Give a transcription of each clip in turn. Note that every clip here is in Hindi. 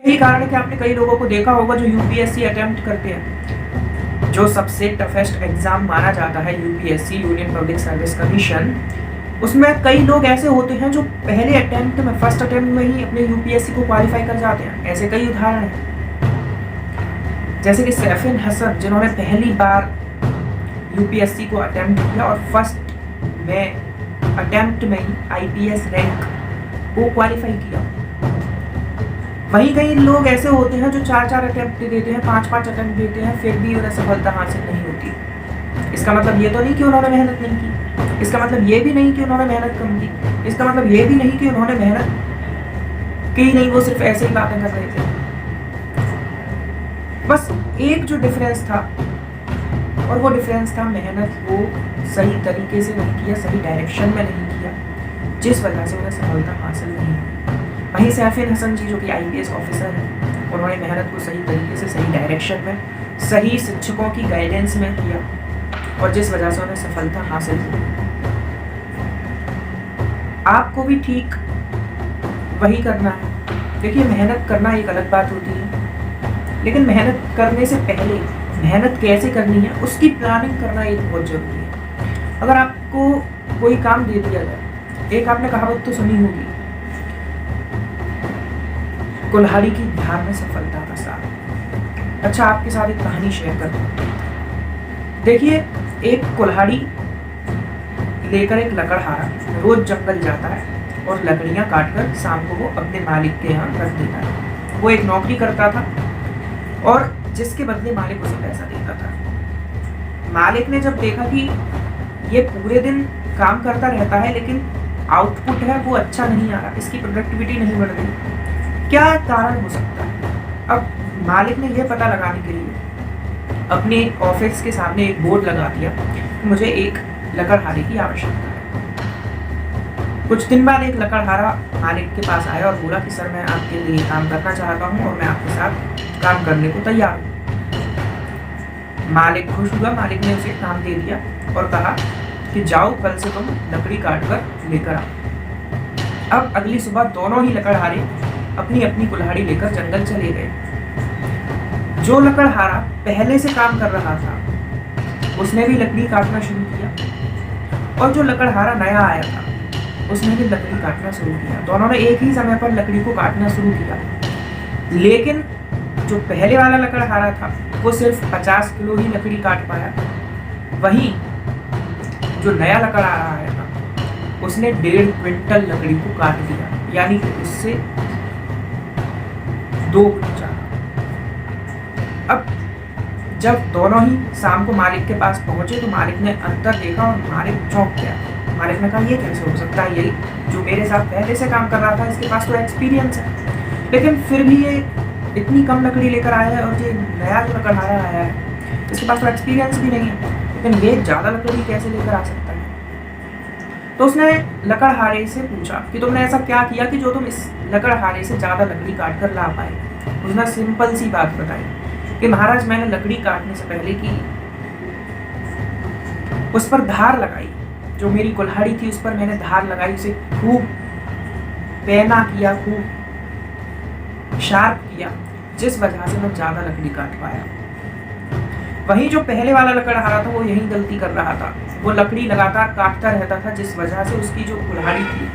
यही कारण है कि आपने कई लोगों को देखा होगा जो यूपीएससी अटेम्प्ट करते हैं, जो सबसे टफेस्ट एग्जाम माना जाता है UPSC, union public service commission. उसमें कई लोग ऐसे होते हैं जो पहले अटेम्प्ट में, फर्स्ट अटेम्प्ट में ही अपने यूपीएससी को क्वालिफाई कर जाते हैं। ऐसे कई उदाहरण हैं, जैसे कि सैफिन हसन, जिन्होंने पहली बार यूपीएससी को अटेम्प्ट किया और फर्स्ट में अटेम्प्ट में ही आईपीएस रैंक को क्वालिफाई किया। वहीं कई लोग ऐसे होते हैं जो 4-4 अटेम्प्ट देते हैं, 5-5 अटेम्प्ट देते हैं, फिर भी उन्हें सफलता हासिल नहीं होती। इसका मतलब ये तो नहीं कि उन्होंने मेहनत नहीं की, इसका मतलब ये भी नहीं कि उन्होंने मेहनत कम की, इसका मतलब ये भी नहीं कि उन्होंने मेहनत की नहीं, वो सिर्फ ऐसे ही बातें कर रहे थे। बस एक जो डिफरेंस था, और वो डिफरेंस था मेहनत को सही तरीके से नहीं किया, सही डायरेक्शन में नहीं किया, जिस वजह से उन्हें सफलता हासिल नहीं हुई। वहीं सैफिन हसन जी, जो कि आईपीएस ऑफिसर हैं, उन्होंने मेहनत को सही तरीके से, सही डायरेक्शन में, सही शिक्षकों की गाइडेंस में किया, और जिस वजह से उन्हें सफलता हासिल हुई। आपको भी ठीक वही करना है। देखिए, मेहनत करना एक अलग बात होती है, लेकिन मेहनत करने से पहले मेहनत कैसे करनी है उसकी प्लानिंग करना एक बहुत जरूरी है। अगर आपको कोई काम दे दिया जाए, एक आपने कहावत तो सुनी होगी, कुल्हाड़ी की धार में सफलता का सार। अच्छा, आपके साथ एक कहानी शेयर करता हूँ। देखिए, एक कुल्हाड़ी लेकर एक लकड़हारा रोज जंगल जाता है और लकड़ियां काटकर शाम को वो अपने मालिक के यहाँ रख देता है। वो एक नौकरी करता था और जिसके बदले मालिक उसे पैसा देता था। मालिक ने जब देखा कि ये पूरे दिन काम करता रहता है लेकिन आउटपुट है वो अच्छा नहीं आ रहा, इसकी प्रोडक्टिविटी नहीं बढ़ रही, क्या कारण हो सकता है? अब मालिक ने यह पता लगाने के लिए अपने ऑफिस के सामने एक बोर्ड लगा दिया कि मुझे एक लकड़हारे की आवश्यकता है। कुछ दिन बाद एक लकड़हारा मालिक के पास आया और बोला कि सर, मैं आपके लिए काम करना चाहता हूँ और मैं आपके साथ काम करने को तैयार हूँ। मालिक खुश हुआ, मालिक ने उसे काम दे दिया और कहा कि जाओ, कल से तुम लकड़ी काट कर लेकर आओ। अब अगली सुबह दोनों ही लकड़हारे अपनी अपनी कुल्हाड़ी लेकर जंगल चले गए। जो लकड़हारा पहले से काम कर रहा था उसने भी लकड़ी काटना शुरू किया, और जो लकड़हारा नया आया था उसने भी लकड़ी काटना शुरू किया। दोनों ने एक ही समय पर लकड़ी को काटना शुरू किया, लेकिन जो पहले वाला लकड़हारा था वो सिर्फ 50 किलो ही लकड़ी काट पाया। वहीं जो नया लकड़हारा आया था उसने 1.5 क्विंटल लकड़ी को काट दिया, यानी कि उससे 2 गुना ज्यादा। अब जब दोनों ही शाम को मालिक के पास पहुंचे तो मालिक ने अंतर देखा और मालिक चौंक गया। मालिक ने कहा, ये कैसे हो सकता है? यही जो मेरे साथ पहले से काम कर रहा था, इसके पास तो एक्सपीरियंस है, लेकिन फिर भी ये इतनी कम लकड़ी लेकर आया है, और ये नया जो लकड़हारा आया है इसके पास तो एक्सपीरियंस भी नहीं है, लेकिन ये ज़्यादा लकड़ी कैसे लेकर आ सकता है? तो उसने लकड़हारे से पूछा कि तुमने ऐसा क्या किया कि जो तुम इस लकड़हारे से ज़्यादा लकड़ी काट कर ला पाए? उसने सिंपल सी बात बताई कि महाराज, मैंने लकड़ी काटने से पहले की उस पर धार लगाई, जो मेरी कुल्हाड़ी थी उस पर मैंने धार लगाई, उसे खूब पैना किया, खूब शार्प किया, जिस वजह से मैं ज़्यादा लकड़ी काट पाया। वहीं जो पहले वाला लकड़हारा था वो यही गलती कर रहा था, वो लकड़ी लगातार काटता रहता था, जिस वजह से उसकी जो कुल्हाड़ी थी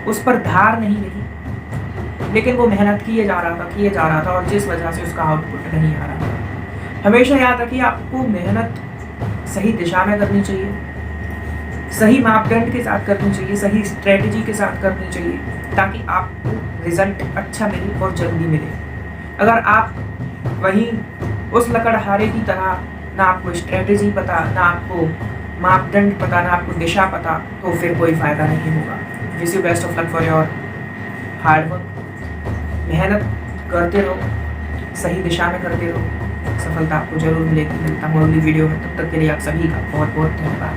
उस पर धार नहीं लगी, लेकिन वो मेहनत किए जा रहा था, और जिस वजह से उसका आउटपुट नहीं आ रहा था। हमेशा याद रखिए, आपको मेहनत सही दिशा में करनी चाहिए, सही मापदंड के साथ करनी चाहिए, सही स्ट्रेटजी के साथ करनी चाहिए, ताकि आपको रिजल्ट अच्छा मिले और जल्दी मिले। अगर आप वहीं उस लकड़हारे की तरह, ना आपको स्ट्रेटजी पता, ना आपको मापदंड पता, ना आपको दिशा पता, तो फिर कोई फायदा नहीं होगा। Wish you best of luck for your hard work. मेहनत करते रहो, सही दिशा में करते रहो, सफलता आपको जरूर मिलेगी। मिलता हूँ अगली वीडियो में, तब तक के लिए आप सभी का बहुत बहुत धन्यवाद।